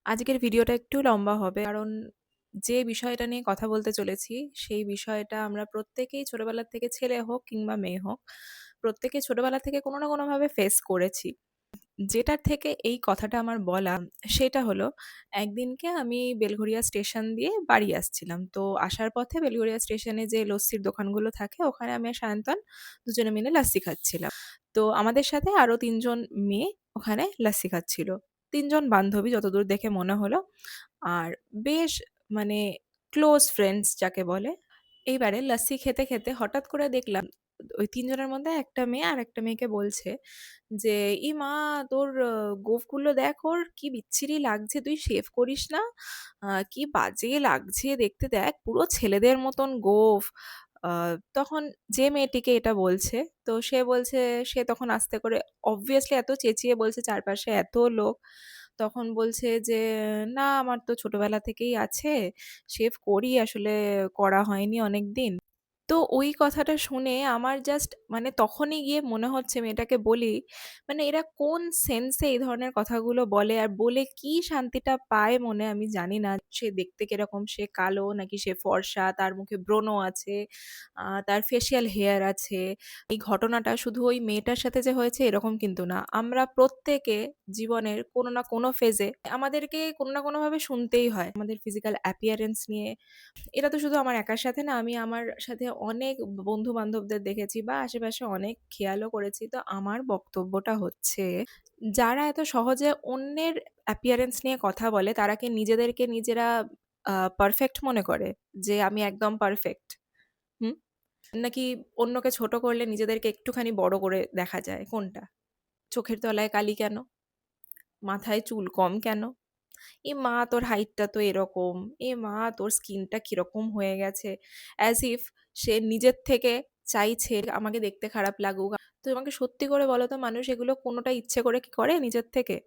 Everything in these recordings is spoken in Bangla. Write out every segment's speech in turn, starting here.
আজকের ভিডিওটা একটু লম্বা হবে। কারণ যে বিষয়টা নিয়ে কথা বলতে চলেছি, সেই বিষয়টা আমরা প্রত্যেকেই ছোটবেলা থেকে ছেলে হোক কিংবা মেয়ে হোক, প্রত্যেকেই ছোটবেলা থেকে কোনো না কোনোভাবে ফেস করেছি। যেটার থেকে এই কথাটা আমার বলা, সেটা হলো একদিনকে আমি বেলঘড়িয়া স্টেশন দিয়ে বাড়ি আসছিলাম। তো আসার পথে বেলঘড়িয়া স্টেশনে যে লস্যির দোকানগুলো থাকে, ওখানে আমি আর সায়ন্তন দুজনে মিলে লাস্সি খাচ্ছিলাম। তো আমাদের সাথে আরো ৩ জন মেয়ে ওখানে লাস্সি খাচ্ছিল। ৩ জন বান্ধবী যতদূর দেখে মনে হলো। আর বেশ মানে ক্লোজ ফ্রেন্ডস যাকে বলে। এইবারে লাস্সি খেতে, খেতে হঠাৎ করে দেখলাম ওই ৩ জনের মধ্যে একটা মেয়ে আরেকটা মেয়েকে বলছে যে, মা তোর গোঁফগুলো দেখ ওর কি বিচ্ছিরি লাগছে, তুই শেভ করিস না? কি বাজে লাগছে দেখতে, দেখ পুরো ছেলেদের মতন গোঁফ।" আ তখন যে মেয়েটিকে এটা বলছে, তো সে বলছে, সে তখন আস্তে করে obviously এত চেঁচিয়ে বলছে, চারপাশে এত লোক। তখন বলছে যে, "না আমার তো ছোটবেলা থেকেই আছে। শেভ করি, আসলে করা হয়নি অনেকদিন।" তো ওই কথাটা শুনে আমার জাস্ট মানে তখনই গিয়ে মনে হচ্ছে মেয়েটাকে বলি, মানে এরা কোন সেন্সে এই ধরনের কথাগুলো বলে আর বলে কি শান্তিটা পায় মনে আমি জানি না। সে দেখতে কিরকম, সে কালো নাকি সে ফর্সা, তার মুখে ব্রণ আছে, তার ফেসিয়াল হেয়ার আছে। এই ঘটনাটা শুধু ওই মেয়েটার সাথে যে হয়েছে এরকম কিন্তু না। আমরা প্রত্যেকে জীবনের কোনো না কোনো ফেজে আমাদেরকে কোনো না কোনোভাবে শুনতেই হয় আমাদের ফিজিক্যাল অ্যাপিয়ারেন্স নিয়ে। এটা তো শুধু আমার একার সাথে না, আমি আমার সাথে অনেক বন্ধু-বান্ধবদের দেখেছি বা আশেপাশে অনেক খেয়ালও করেছি। তো আমার বক্তব্যটা হচ্ছে, যারা এত সহজে অন্যের appearance নিয়ে কথা বলে, তারা কি নিজেদেরকে নিজেরা পারফেক্ট মনে করে? যে আমি একদম পারফেক্ট, হুম? নাকি অন্যকে ছোট করলে নিজেদেরকে একটুখানি বড় করে দেখা যায়, কোনটা? চোখের তলায় কালি কেন? মাথায় চুল কম কেন? মা তোর হাইটটা তো এরকম, মা তোর স্কিনটা কিরকম হয়ে গেছে। অ্যাজ ইফ সে নিজের থেকে চাইছে আমাকে দেখতে খারাপ লাগুক। তো আমাকে সত্যি করে বলো তো, মানুষ এগুলো কোনোটা ইচ্ছে করে কি করে নিজের থেকে?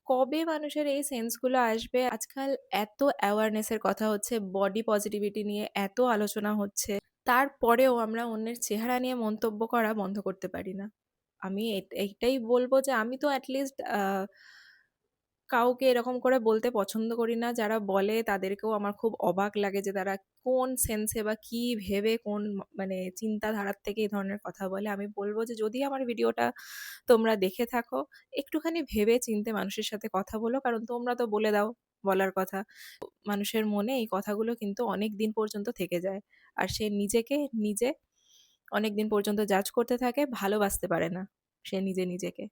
কবে মানুষের এই সেন্সগুলো আসবে? আজকাল এত অ্যাওয়ারনেসের কথা হচ্ছে, বডি পজিটিভিটি নিয়ে এত আলোচনা হচ্ছে। তারপরেও আমরা অন্যের চেহারা নিয়ে মন্তব্য করা বন্ধ করতে পারি না। আমি এইটাই বলব যে আমি তো এট লিস্ট কাউকে এরকম করে বলতে পছন্দ করি না। যারা বলে তাদেরকেও আমার খুব অবাক লাগে যে তারা কোন সেন্সে বা কি ভেবে কোন মানে চিন্তাধারার থেকে এই ধরনের কথা বলে। আমি বলব যে যদি আমার ভিডিওটা তোমরা দেখে থাকো, একটুখানি ভেবে চিন্তে মানুষের সাথে কথা বলো। কারণ তোমরা তো বলে দাও বলার কথা। মানুষের মনে এই কথাগুলো কিন্তু অনেক দিন পর্যন্ত থেকে যায়। আর সে নিজেকে নিজে অনেকদিন পর্যন্ত জাজ করতে থাকে, ভালোবাসতে পারে না সে নিজে নিজেকে।